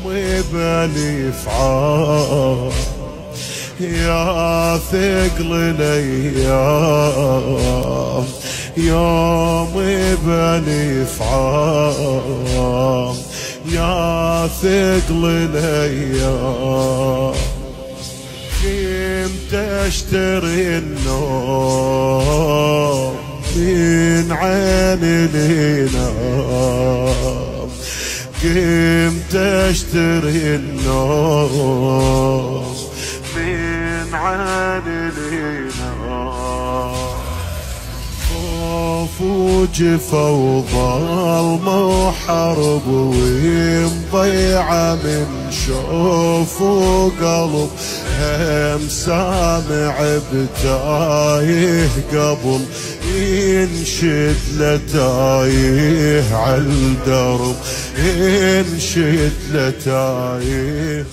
بني فعال يا ثقل الايام، يوم بني فعال يا ثقل الايام. قمت اشتري النوم من عين الهنام، قمت اشتري النوم من عين الهنام. خوف وجفا وظلمة وحرب ومضيعة من شوف وقلب، هم سامع بتايه قبل ينشد لتايه عالدرب، ينشد لتايه